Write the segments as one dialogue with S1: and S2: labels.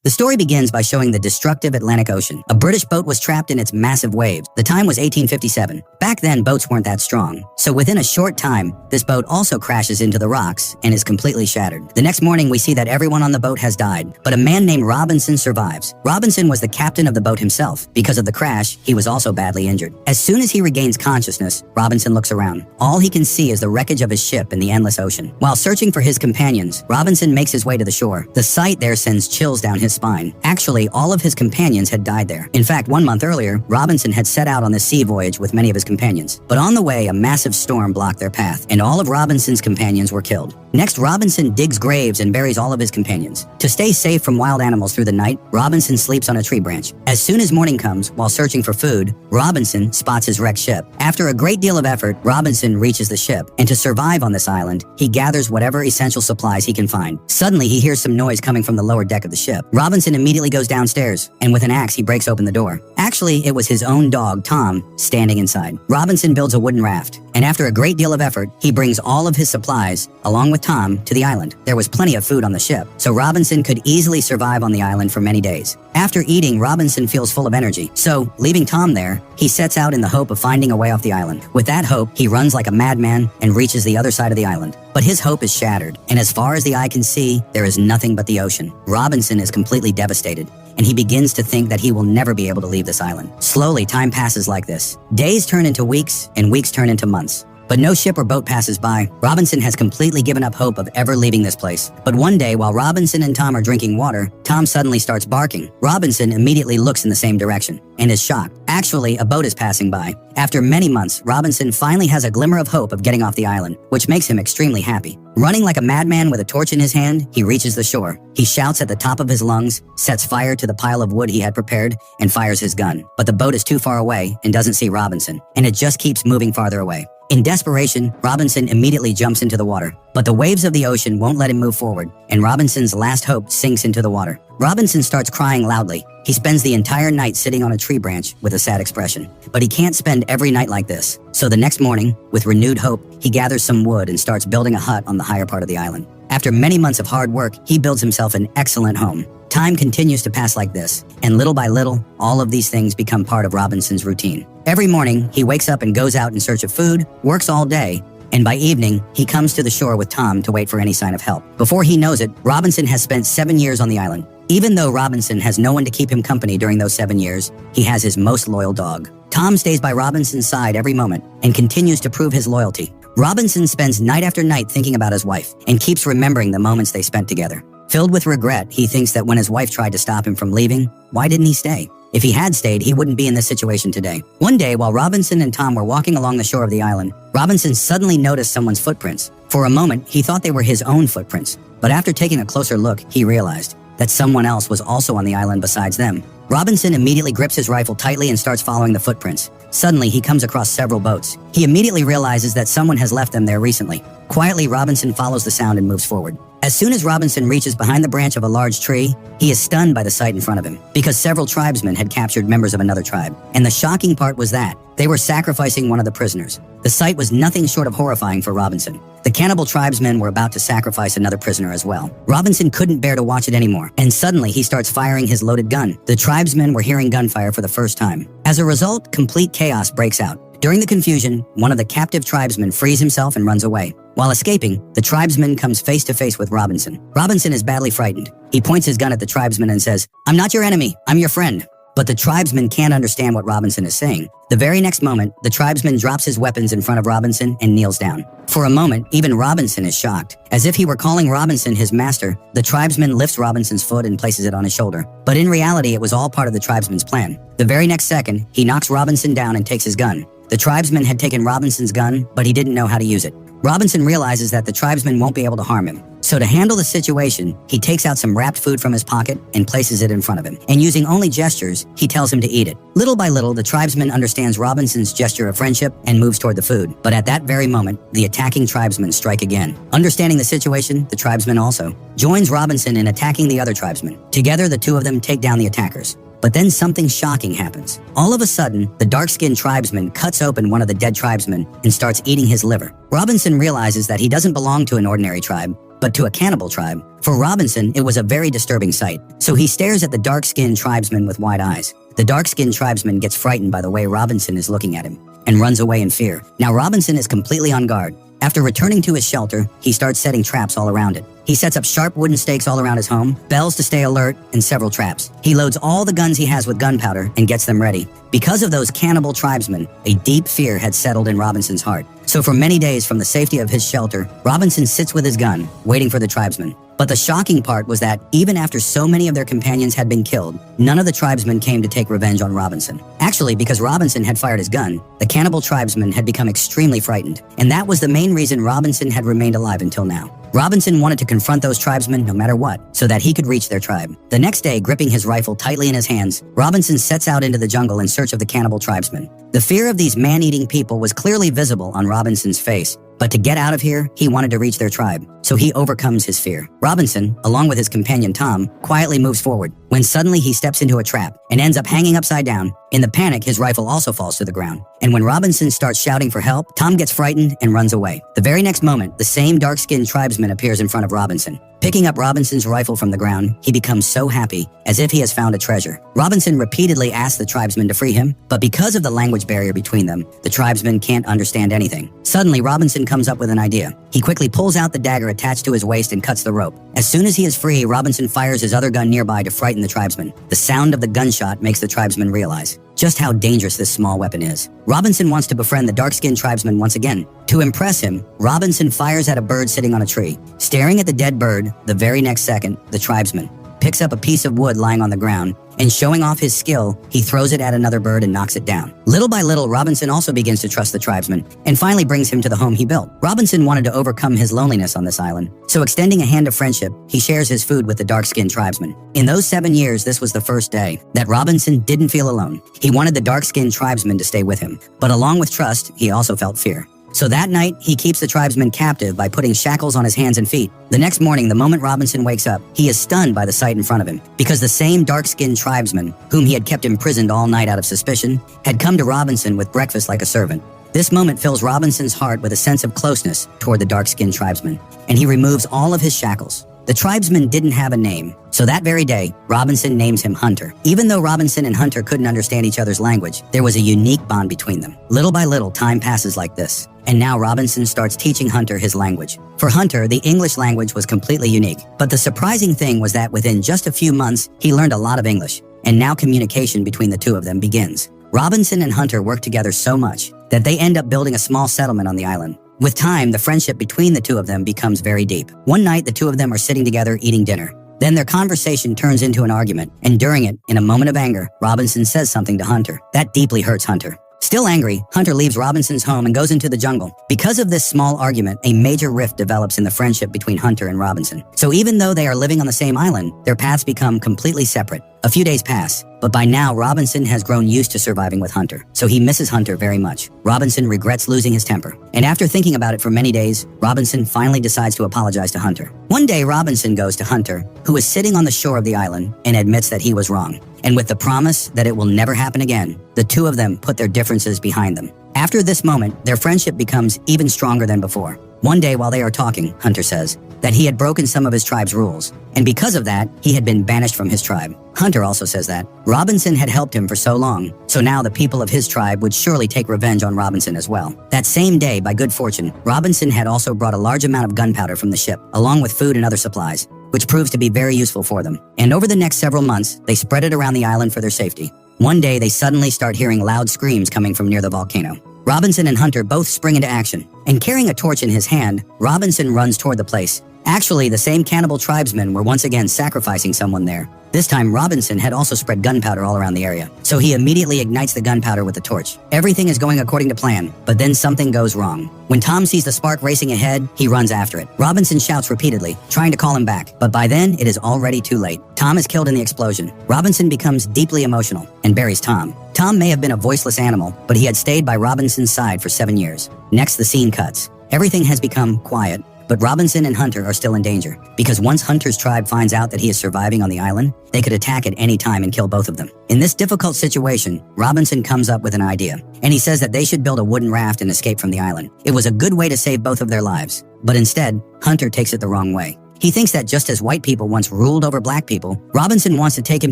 S1: The story begins by showing the destructive Atlantic Ocean. A British boat was trapped in its massive waves. The time was 1857. Back then, boats weren't that strong. So within a short time, this boat also crashes into the rocks and is completely shattered. The next morning, we see that everyone on the boat has died, but a man named Robinson survives. Robinson was the captain of the boat himself. Because of the crash, he was also badly injured. As soon as he regains consciousness, Robinson looks around. All he can see is the wreckage of his ship in the endless ocean. While searching for his companions, Robinson makes his way to the shore. The sight there sends chills down his spine. Actually, all of his companions had died there. In fact, 1 month earlier, Robinson had set out on this sea voyage with many of his companions. But on the way, a massive storm blocked their path, and all of Robinson's companions were killed. Next, Robinson digs graves and buries all of his companions. To stay safe from wild animals through the night, Robinson sleeps on a tree branch. As soon as morning comes, while searching for food, Robinson spots his wrecked ship. After a great deal of effort, Robinson reaches the ship, and to survive on this island, he gathers whatever essential supplies he can find. Suddenly, he hears some noise coming from the lower deck of the ship. Robinson immediately goes downstairs, and with an axe, he breaks open the door. Actually, it was his own dog, Tom, standing inside. Robinson builds a wooden raft, and after a great deal of effort, he brings all of his supplies, along with Tom, to the island. There was plenty of food on the ship, so Robinson could easily survive on the island for many days. After eating, Robinson feels full of energy, so, leaving Tom there, he sets out in the hope of finding a way off the island. With that hope, he runs like a madman and reaches the other side of the island. But his hope is shattered, and as far as the eye can see, there is nothing but the ocean. Robinson is completely devastated, and he begins to think that he will never be able to leave this island. Slowly, time passes like this. Days turn into weeks, and weeks turn into months. But no ship or boat passes by. Robinson has completely given up hope of ever leaving this place. But one day, while Robinson and Tom are drinking water, Tom suddenly starts barking. Robinson immediately looks in the same direction and is shocked. Actually, a boat is passing by. After many months, Robinson finally has a glimmer of hope of getting off the island, which makes him extremely happy. Running like a madman with a torch in his hand, he reaches the shore. He shouts at the top of his lungs, sets fire to the pile of wood he had prepared, and fires his gun. But the boat is too far away and doesn't see Robinson, and it just keeps moving farther away. In desperation, Robinson immediately jumps into the water. But the waves of the ocean won't let him move forward, and Robinson's last hope sinks into the water. Robinson starts crying loudly. He spends the entire night sitting on a tree branch with a sad expression. But he can't spend every night like this. So the next morning, with renewed hope, he gathers some wood and starts building a hut on the higher part of the island. After many months of hard work, he builds himself an excellent home. Time continues to pass like this, and little by little, all of these things become part of Robinson's routine. Every morning, he wakes up and goes out in search of food, works all day, and by evening, he comes to the shore with Tom to wait for any sign of help. Before he knows it, Robinson has spent 7 years on the island. Even though Robinson has no one to keep him company during those 7 years, he has his most loyal dog. Tom stays by Robinson's side every moment and continues to prove his loyalty. Robinson spends night after night thinking about his wife and keeps remembering the moments they spent together. Filled with regret, he thinks that when his wife tried to stop him from leaving, why didn't he stay? If he had stayed, he wouldn't be in this situation today. One day, while Robinson and Tom were walking along the shore of the island, Robinson suddenly noticed someone's footprints. For a moment, he thought they were his own footprints. But after taking a closer look, he realized that someone else was also on the island besides them. Robinson immediately grips his rifle tightly and starts following the footprints. Suddenly, he comes across several boats. He immediately realizes that someone has left them there recently. Quietly, Robinson follows the sound and moves forward. As soon as Robinson reaches behind the branch of a large tree, he is stunned by the sight in front of him, because several tribesmen had captured members of another tribe. And the shocking part was that they were sacrificing one of the prisoners. The sight was nothing short of horrifying for Robinson. The cannibal tribesmen were about to sacrifice another prisoner as well. Robinson couldn't bear to watch it anymore, and suddenly he starts firing his loaded gun. The tribesmen were hearing gunfire for the first time. As a result, complete chaos breaks out. During the confusion, one of the captive tribesmen frees himself and runs away. While escaping, the tribesman comes face to face with Robinson. Robinson is badly frightened. He points his gun at the tribesman and says, "I'm not your enemy, I'm your friend." But the tribesman can't understand what Robinson is saying. The very next moment, the tribesman drops his weapons in front of Robinson and kneels down. For a moment, even Robinson is shocked. As if he were calling Robinson his master, the tribesman lifts Robinson's foot and places it on his shoulder. But in reality, it was all part of the tribesman's plan. The very next second, he knocks Robinson down and takes his gun. The tribesman had taken Robinson's gun, but he didn't know how to use it. Robinson realizes that the tribesman won't be able to harm him. So to handle the situation, he takes out some wrapped food from his pocket and places it in front of him. And using only gestures, he tells him to eat it. Little by little, the tribesman understands Robinson's gesture of friendship and moves toward the food. But at that very moment, the attacking tribesmen strike again. Understanding the situation, the tribesman also joins Robinson in attacking the other tribesmen. Together, the two of them take down the attackers. But then something shocking happens. All of a sudden, the dark-skinned tribesman cuts open one of the dead tribesmen and starts eating his liver. Robinson realizes that he doesn't belong to an ordinary tribe, but to a cannibal tribe. For Robinson, it was a very disturbing sight, so he stares at the dark-skinned tribesman with wide eyes. The dark-skinned tribesman gets frightened by the way Robinson is looking at him and runs away in fear. Now Robinson is completely on guard. After returning to his shelter, he starts setting traps all around it. He sets up sharp wooden stakes all around his home, bells to stay alert, and several traps. He loads all the guns he has with gunpowder and gets them ready. Because of those cannibal tribesmen, a deep fear had settled in Robinson's heart. So for many days from the safety of his shelter, Robinson sits with his gun, waiting for the tribesmen. But the shocking part was that even after so many of their companions had been killed, none of the tribesmen came to take revenge on Robinson. Actually, because Robinson had fired his gun, the cannibal tribesmen had become extremely frightened, and that was the main reason Robinson had remained alive until now. Robinson wanted to confront those tribesmen no matter what, so that he could reach their tribe. The next day, gripping his rifle tightly in his hands, Robinson sets out into the jungle in search of the cannibal tribesmen. The fear of these man-eating people was clearly visible on Robinson's face, but to get out of here, he wanted to reach their tribe, so he overcomes his fear. Robinson, along with his companion Tom, quietly moves forward, when suddenly he steps into a trap and ends up hanging upside down. In the panic, his rifle also falls to the ground, and when Robinson starts shouting for help, Tom gets frightened and runs away. The very next moment, the same dark-skinned tribesman appears in front of Robinson. Picking up Robinson's rifle from the ground, he becomes so happy, as if he has found a treasure. Robinson repeatedly asks the tribesmen to free him, but because of the language barrier between them, the tribesmen can't understand anything. Suddenly, Robinson comes up with an idea. He quickly pulls out the dagger attached to his waist and cuts the rope. As soon as he is free, Robinson fires his other gun nearby to frighten the tribesmen. The sound of the gunshot makes the tribesmen realize just how dangerous this small weapon is. Robinson wants to befriend the dark-skinned tribesman once again. To impress him, Robinson fires at a bird sitting on a tree. Staring at the dead bird, the very next second, the tribesman picks up a piece of wood lying on the ground, and showing off his skill, he throws it at another bird and knocks it down. Little by little, Robinson also begins to trust the tribesman, and finally brings him to the home he built. Robinson wanted to overcome his loneliness on this island, so extending a hand of friendship, he shares his food with the dark-skinned tribesman. In those 7 years, this was the first day that Robinson didn't feel alone. He wanted the dark-skinned tribesman to stay with him, but along with trust, he also felt fear. So that night, he keeps the tribesman captive by putting shackles on his hands and feet. The next morning, the moment Robinson wakes up, he is stunned by the sight in front of him, because the same dark-skinned tribesman, whom he had kept imprisoned all night out of suspicion, had come to Robinson with breakfast like a servant. This moment fills Robinson's heart with a sense of closeness toward the dark-skinned tribesman, and he removes all of his shackles. The tribesman didn't have a name, so that very day, Robinson names him Hunter. Even though Robinson and Hunter couldn't understand each other's language, there was a unique bond between them. Little by little, time passes like this, and now Robinson starts teaching Hunter his language. For Hunter, the English language was completely unique, but the surprising thing was that within just a few months, he learned a lot of English, and now communication between the two of them begins. Robinson and Hunter work together so much that they end up building a small settlement on the island. With time, the friendship between the two of them becomes very deep. One night, the two of them are sitting together eating dinner. Then their conversation turns into an argument, and during it, in a moment of anger, Robinson says something to Hunter. That deeply hurts Hunter. Still angry, Hunter leaves Robinson's home and goes into the jungle. Because of this small argument, a major rift develops in the friendship between Hunter and Robinson. So even though they are living on the same island, their paths become completely separate. A few days pass, but by now Robinson has grown used to surviving with Hunter, so he misses Hunter very much. Robinson regrets losing his temper, and after thinking about it for many days, Robinson finally decides to apologize to Hunter. One day, Robinson goes to Hunter, who is sitting on the shore of the island, and admits that he was wrong. And with the promise that it will never happen again, the two of them put their differences behind them. After this moment, their friendship becomes even stronger than before. One day while they are talking, Hunter says that he had broken some of his tribe's rules, and because of that, he had been banished from his tribe. Hunter also says that Robinson had helped him for so long, so now the people of his tribe would surely take revenge on Robinson as well. That same day, by good fortune, Robinson had also brought a large amount of gunpowder from the ship, along with food and other supplies, which proves to be very useful for them. And over the next several months, they spread it around the island for their safety. One day, they suddenly start hearing loud screams coming from near the volcano. Robinson and Hunter both spring into action, and carrying a torch in his hand, Robinson runs toward the place. Actually, the same cannibal tribesmen were once again sacrificing someone there. This time, Robinson had also spread gunpowder all around the area, so he immediately ignites the gunpowder with the torch. Everything is going according to plan, but then something goes wrong. When Tom sees the spark racing ahead, he runs after it. Robinson shouts repeatedly, trying to call him back, but by then, it is already too late. Tom is killed in the explosion. Robinson becomes deeply emotional and buries Tom. Tom may have been a voiceless animal, but he had stayed by Robinson's side for 7 years. Next, the scene cuts. Everything has become quiet, But Robinson and Hunter are still in danger, because once Hunter's tribe finds out that he is surviving on the island, they could attack at any time and kill both of them. In this difficult situation, Robinson comes up with an idea, and he says that they should build a wooden raft and escape from the island. It was a good way to save both of their lives. But instead, Hunter takes it the wrong way. He thinks that just as white people once ruled over black people, Robinson wants to take him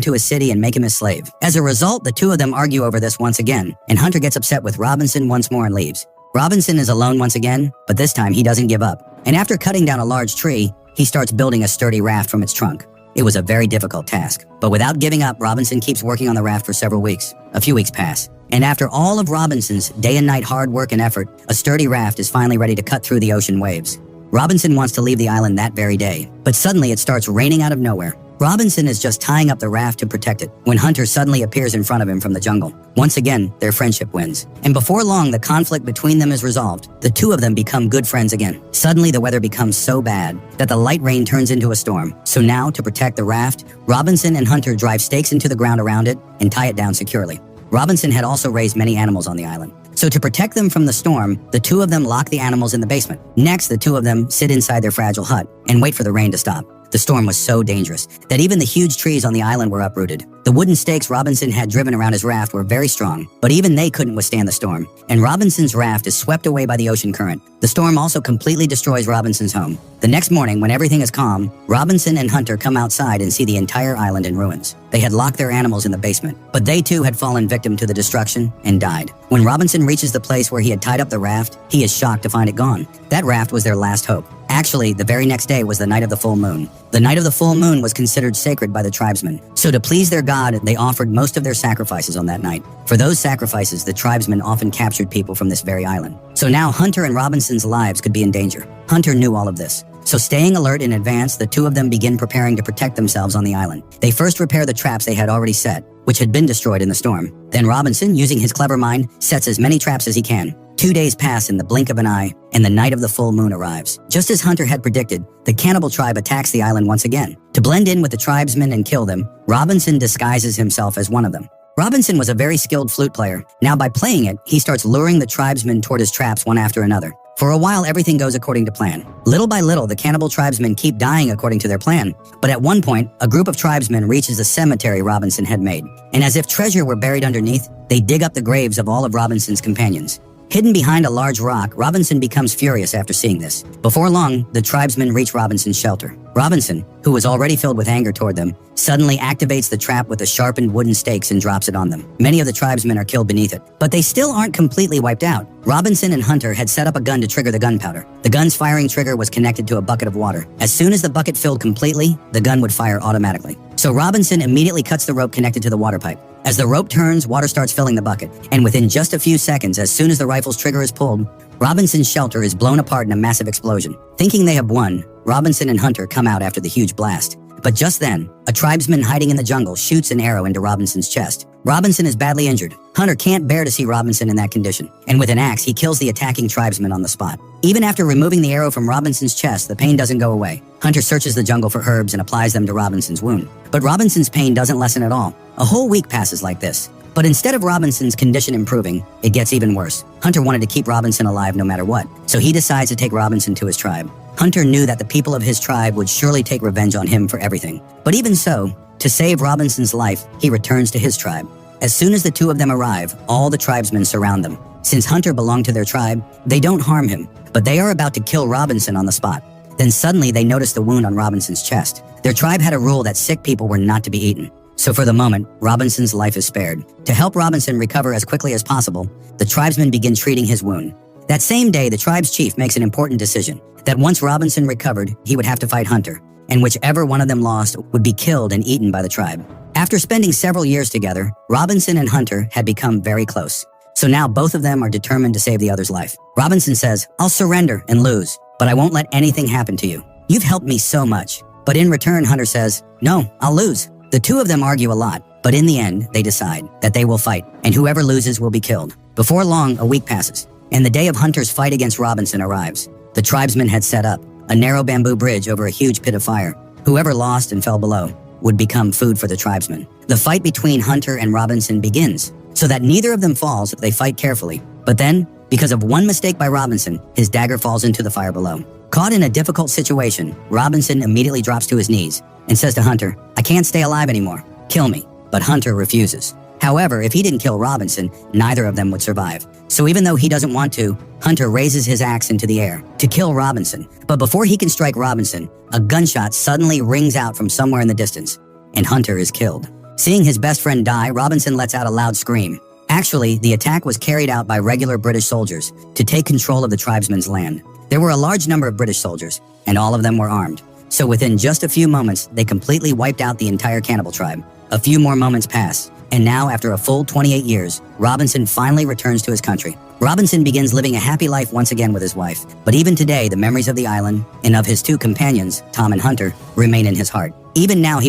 S1: to his city and make him his slave. As a result, the two of them argue over this once again, and Hunter gets upset with Robinson once more and leaves. Robinson is alone once again, but this time he doesn't give up. And after cutting down a large tree, he starts building a sturdy raft from its trunk. It was a very difficult task, but without giving up, Robinson keeps working on the raft for several weeks. A few weeks pass, and after all of Robinson's day and night hard work and effort, a sturdy raft is finally ready to cut through the ocean waves. Robinson wants to leave the island that very day, but suddenly it starts raining out of nowhere. Robinson is just tying up the raft to protect it when Hunter suddenly appears in front of him from the jungle. Once again, their friendship wins. And before long, the conflict between them is resolved. The two of them become good friends again. Suddenly, the weather becomes so bad that the light rain turns into a storm. So now, to protect the raft, Robinson and Hunter drive stakes into the ground around it and tie it down securely. Robinson had also raised many animals on the island. So to protect them from the storm, the two of them lock the animals in the basement. Next, the two of them sit inside their fragile hut and wait for the rain to stop. The storm was so dangerous that even the huge trees on the island were uprooted. The wooden stakes Robinson had driven around his raft were very strong, but even they couldn't withstand the storm, and Robinson's raft is swept away by the ocean current. The storm also completely destroys Robinson's home. The next morning, when everything is calm, Robinson and Hunter come outside and see the entire island in ruins. They had locked their animals in the basement, but they too had fallen victim to the destruction and died. When Robinson reaches the place where he had tied up the raft, he is shocked to find it gone. That raft was their last hope. Actually, the very next day was the night of the full moon. The night of the full moon was considered sacred by the tribesmen. So to please their god, they offered most of their sacrifices on that night. For those sacrifices, the tribesmen often captured people from this very island. So now Hunter and Robinson's lives could be in danger. Hunter knew all of this. So staying alert in advance, the two of them begin preparing to protect themselves on the island. They first repair the traps they had already set, which had been destroyed in the storm. Then Robinson, using his clever mind, sets as many traps as he can. 2 days pass in the blink of an eye, and the night of the full moon arrives. Just as Hunter had predicted, the cannibal tribe attacks the island once again. To blend in with the tribesmen and kill them, Robinson disguises himself as one of them. Robinson was a very skilled flute player. Now by playing it, he starts luring the tribesmen toward his traps one after another. For a while, everything goes according to plan. Little by little, the cannibal tribesmen keep dying according to their plan. But at one point, a group of tribesmen reaches the cemetery Robinson had made. And as if treasure were buried underneath, they dig up the graves of all of Robinson's companions. Hidden behind a large rock, Robinson becomes furious after seeing this. Before long, the tribesmen reach Robinson's shelter. Robinson, who was already filled with anger toward them, suddenly activates the trap with the sharpened wooden stakes and drops it on them. Many of the tribesmen are killed beneath it, but they still aren't completely wiped out. Robinson and Hunter had set up a gun to trigger the gunpowder. The gun's firing trigger was connected to a bucket of water. As soon as the bucket filled completely, the gun would fire automatically. So Robinson immediately cuts the rope connected to the water pipe. As the rope turns, water starts filling the bucket, and within just a few seconds, as soon as the rifle's trigger is pulled, Robinson's shelter is blown apart in a massive explosion. Thinking they have won, Robinson and Hunter come out after the huge blast. But just then, a tribesman hiding in the jungle shoots an arrow into Robinson's chest. Robinson is badly injured. Hunter can't bear to see Robinson in that condition, and with an axe, he kills the attacking tribesman on the spot. Even after removing the arrow from Robinson's chest, the pain doesn't go away. Hunter searches the jungle for herbs and applies them to Robinson's wound. But Robinson's pain doesn't lessen at all. A whole week passes like this. But instead of Robinson's condition improving, it gets even worse. Hunter wanted to keep Robinson alive no matter what, so he decides to take Robinson to his tribe. Hunter knew that the people of his tribe would surely take revenge on him for everything. But even so, to save Robinson's life, he returns to his tribe. As soon as the two of them arrive, all the tribesmen surround them. Since Hunter belonged to their tribe, they don't harm him, but they are about to kill Robinson on the spot. Then suddenly they notice the wound on Robinson's chest. Their tribe had a rule that sick people were not to be eaten. So for the moment, Robinson's life is spared. To help Robinson recover as quickly as possible, the tribesmen begin treating his wound. That same day, the tribe's chief makes an important decision, that once Robinson recovered, he would have to fight Hunter, and whichever one of them lost would be killed and eaten by the tribe. After spending several years together, Robinson and Hunter had become very close. So now both of them are determined to save the other's life. Robinson says, "I'll surrender and lose, but I won't let anything happen to you. You've helped me so much." But in return, Hunter says, "No, I'll lose." The two of them argue a lot, but in the end, they decide that they will fight, and whoever loses will be killed. Before long, a week passes, and the day of Hunter's fight against Robinson arrives. The tribesmen had set up a narrow bamboo bridge over a huge pit of fire. Whoever lost and fell below would become food for the tribesmen. The fight between Hunter and Robinson begins. So that neither of them falls, they fight carefully. But then, because of one mistake by Robinson, his dagger falls into the fire below. Caught in a difficult situation, Robinson immediately drops to his knees and says to Hunter, "I can't stay alive anymore. Kill me." But Hunter refuses. However, if he didn't kill Robinson, neither of them would survive. So even though he doesn't want to, Hunter raises his axe into the air to kill Robinson. But before he can strike Robinson, a gunshot suddenly rings out from somewhere in the distance, and Hunter is killed. Seeing his best friend die, Robinson lets out a loud scream. Actually, the attack was carried out by regular British soldiers to take control of the tribesmen's land. There were a large number of British soldiers, and all of them were armed. So within just a few moments, they completely wiped out the entire cannibal tribe. A few more moments pass, and now after a full 28 years, Robinson finally returns to his country. Robinson begins living a happy life once again with his wife, but even today, the memories of the island and of his two companions, Tom and Hunter, remain in his heart. Even now, he